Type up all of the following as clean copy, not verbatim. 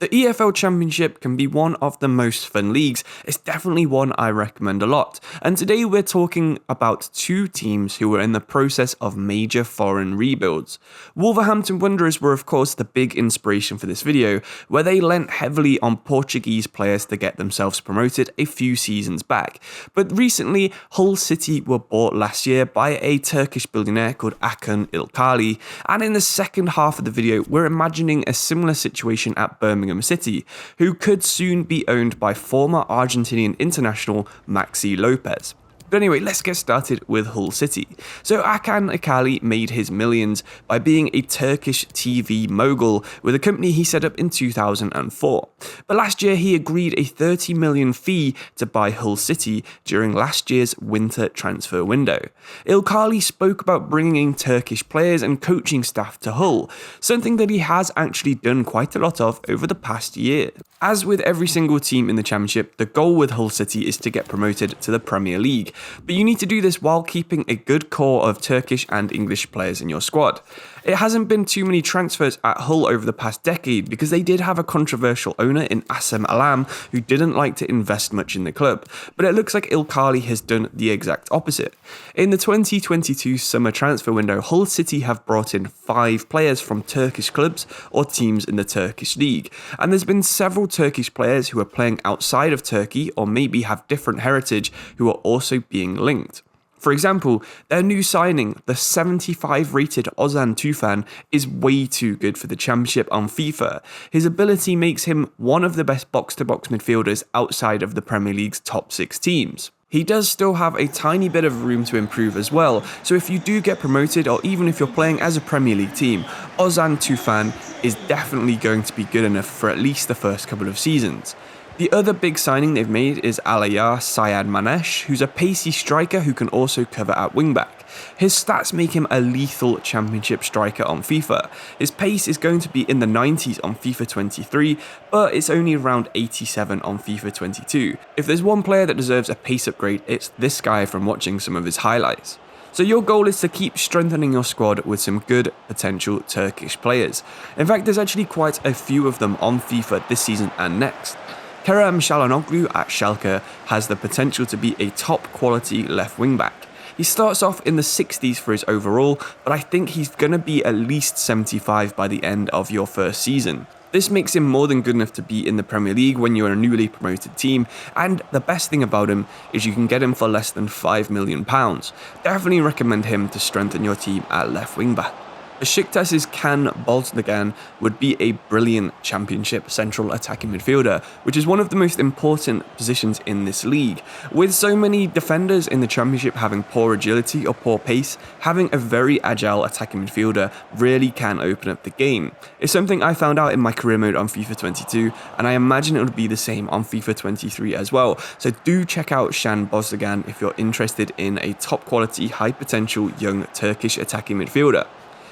The EFL Championship can be one of the most fun leagues. It's definitely one I recommend a lot. And today we're talking about two teams who were in the process of major foreign rebuilds. Wolverhampton Wanderers were of course the big inspiration for this video, where they lent heavily on Portuguese players to get themselves promoted a few seasons back. But recently, Hull City were bought last year by a Turkish billionaire called Acun Ilcali. And in the second half of the video, we're imagining a similar situation at Birmingham City, who could soon be owned by former Argentinian international Maxi Lopez. But anyway, let's get started with Hull City. So Acun Ilcali made his millions by being a Turkish TV mogul with a company he set up in 2004. But last year he agreed a 30 million fee to buy Hull City during last year's winter transfer window. Ilcali spoke about bringing in Turkish players and coaching staff to Hull, something that he has actually done quite a lot of over the past year. As with every single team in the Championship, the goal with Hull City is to get promoted to the Premier League. But you need to do this while keeping a good core of Turkish and English players in your squad. It hasn't been too many transfers at Hull over the past decade because they did have a controversial owner in Assem Allam who didn't like to invest much in the club, but it looks like Ilcali has done the exact opposite. In the 2022 summer transfer window, Hull City have brought in 5 players from Turkish clubs or teams in the Turkish league, and there's been several Turkish players who are playing outside of Turkey or maybe have different heritage who are also being linked. For example, their new signing, the 75 rated Ozan Tufan, is way too good for the Championship on FIFA. His ability makes him one of the best box-to-box midfielders outside of the Premier League's top 6 teams. He does still have a tiny bit of room to improve as well, so if you do get promoted or even if you're playing as a Premier League team, Ozan Tufan is definitely going to be good enough for at least the first couple of seasons. The other big signing they've made is Alaya Syed Manesh, who's a pacey striker who can also cover at wingback. His stats make him a lethal Championship striker on FIFA. His pace is going to be in the 90s on FIFA 23, but it's only around 87 on FIFA 22. If there's one player that deserves a pace upgrade, it's this guy from watching some of his highlights. So your goal is to keep strengthening your squad with some good potential Turkish players. In fact, there's actually quite a few of them on FIFA this season and next. Kerem Çalhanoğlu at Schalke has the potential to be a top quality left wing back. He starts off in the 60s for his overall, but I think he's going to be at least 75 by the end of your first season. This makes him more than good enough to be in the Premier League when you're a newly promoted team, and the best thing about him is you can get him for less than £5 million. Definitely recommend him to strengthen your team at left wing back. Besiktas's Can Bozdogan would be a brilliant Championship central attacking midfielder, which is one of the most important positions in this league. With so many defenders in the Championship having poor agility or poor pace, having a very agile attacking midfielder really can open up the game. It's something I found out in my career mode on FIFA 22, and I imagine it would be the same on FIFA 23 as well. So do check out Can Bozdogan if you're interested in a top quality, high potential young Turkish attacking midfielder.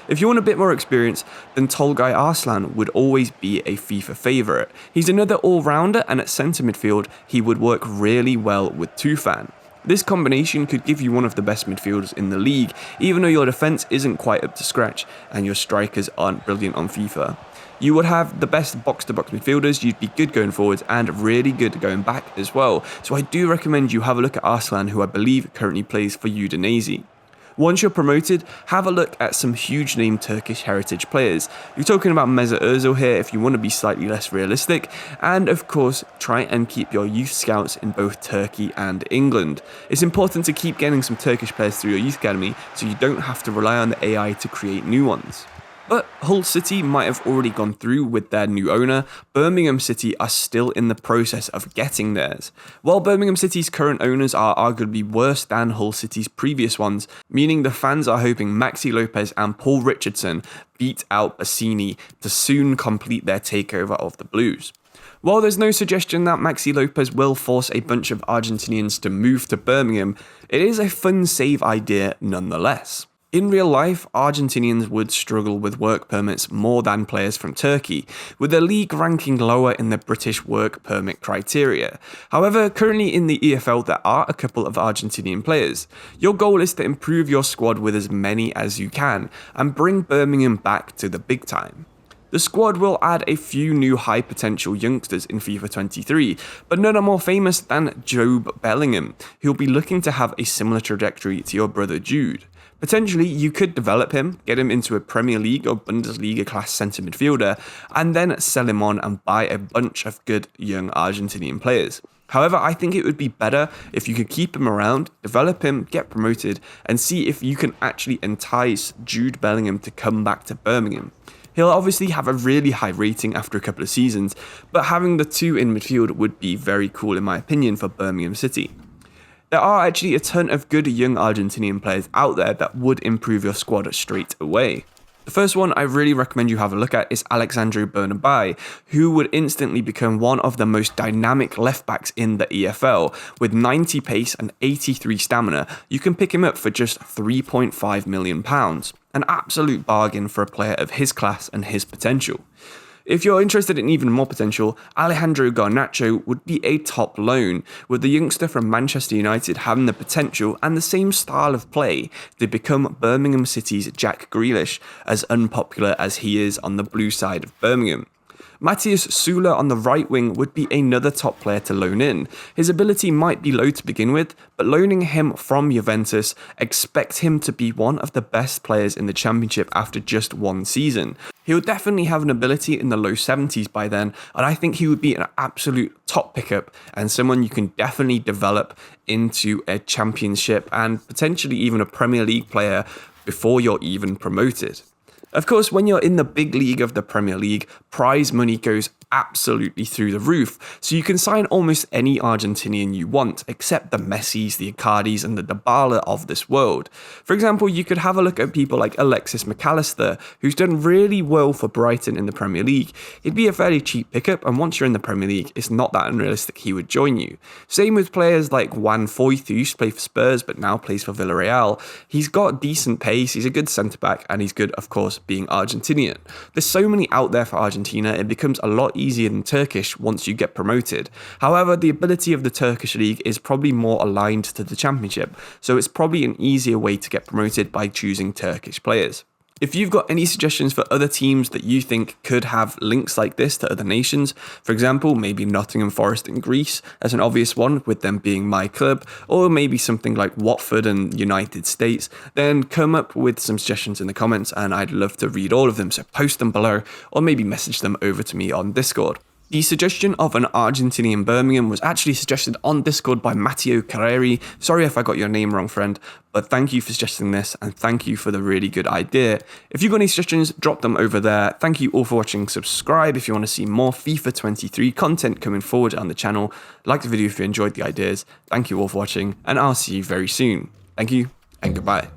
If you want a bit more experience, then Tolgay Arslan would always be a FIFA favourite. He's another all-rounder, and at centre midfield, he would work really well with Tufan. This combination could give you one of the best midfielders in the league, even though your defence isn't quite up to scratch and your strikers aren't brilliant on FIFA. You would have the best box-to-box midfielders, you'd be good going forwards and really good going back as well. So I do recommend you have a look at Arslan, who I believe currently plays for Udinese. Once you're promoted, have a look at some huge name Turkish heritage players. You're talking about Mesut Ozil here if you want to be slightly less realistic, and of course try and keep your youth scouts in both Turkey and England. It's important to keep getting some Turkish players through your youth academy so you don't have to rely on the AI to create new ones. But Hull City might have already gone through with their new owner. Birmingham City are still in the process of getting theirs. While Birmingham City's current owners are arguably worse than Hull City's previous ones, meaning the fans are hoping Maxi Lopez and Paul Richardson beat out Bassini to soon complete their takeover of the Blues. While there's no suggestion that Maxi Lopez will force a bunch of Argentinians to move to Birmingham, it is a fun save idea nonetheless. In real life, Argentinians would struggle with work permits more than players from Turkey, with the league ranking lower in the British work permit criteria. However, currently in the EFL there are a couple of Argentinian players. Your goal is to improve your squad with as many as you can, and bring Birmingham back to the big time. The squad will add a few new high potential youngsters in FIFA 23, but none are more famous than Jobe Bellingham, who'll be looking to have a similar trajectory to your brother Jude. Potentially, you could develop him, get him into a Premier League or Bundesliga class centre midfielder, and then sell him on and buy a bunch of good young Argentinian players. However, I think it would be better if you could keep him around, develop him, get promoted, and see if you can actually entice Jude Bellingham to come back to Birmingham. He'll obviously have a really high rating after a couple of seasons, but having the two in midfield would be very cool in my opinion for Birmingham City. There are actually a ton of good young Argentinian players out there that would improve your squad straight away. The first one I really recommend you have a look at is Alexandro Bernabei, who would instantly become one of the most dynamic left backs in the EFL. With 90 pace and 83 stamina, you can pick him up for just £3.5 million. An absolute bargain for a player of his class and his potential. If you're interested in even more potential, Alejandro Garnacho would be a top loan, with the youngster from Manchester United having the potential and the same style of play to become Birmingham City's Jack Grealish, as unpopular as he is on the blue side of Birmingham. Matthias Süle on the right wing would be another top player to loan in. His ability might be low to begin with, but loaning him from Juventus, expect him to be one of the best players in the Championship after just one season. He'll definitely have an ability in the low 70s by then, and I think he would be an absolute top pickup and someone you can definitely develop into a Championship and potentially even a Premier League player before you're even promoted. Of course, when you're in the big league of the Premier League, prize money goes absolutely through the roof, so you can sign almost any Argentinian you want, except the Messis, the Icardis, and the Dybala of this world. For example, you could have a look at people like Alexis McAllister, who's done really well for Brighton in the Premier League. He'd be a fairly cheap pickup, and once you're in the Premier League, it's not that unrealistic he would join you. Same with players like Juan Foyth, who used to play for Spurs, but now plays for Villarreal. He's got decent pace, he's a good centre-back, and he's good, of course, being Argentinian. There's so many out there for Argentina, it becomes a lot easier than Turkish once you get promoted. However, the ability of the Turkish league is probably more aligned to the Championship, so it's probably an easier way to get promoted by choosing Turkish players. If you've got any suggestions for other teams that you think could have links like this to other nations, for example, maybe Nottingham Forest in Greece as an obvious one, with them being my club, or maybe something like Watford and United States, then come up with some suggestions in the comments and I'd love to read all of them, so post them below or maybe message them over to me on Discord. The suggestion of an Argentinian Birmingham was actually suggested on Discord by Matteo Carreri. Sorry if I got your name wrong, friend, but thank you for suggesting this and thank you for the really good idea. If you've got any suggestions, drop them over there. Thank you all for watching. Subscribe if you want to see more FIFA 23 content coming forward on the channel. Like the video if you enjoyed the ideas. Thank you all for watching and I'll see you very soon. Thank you and goodbye.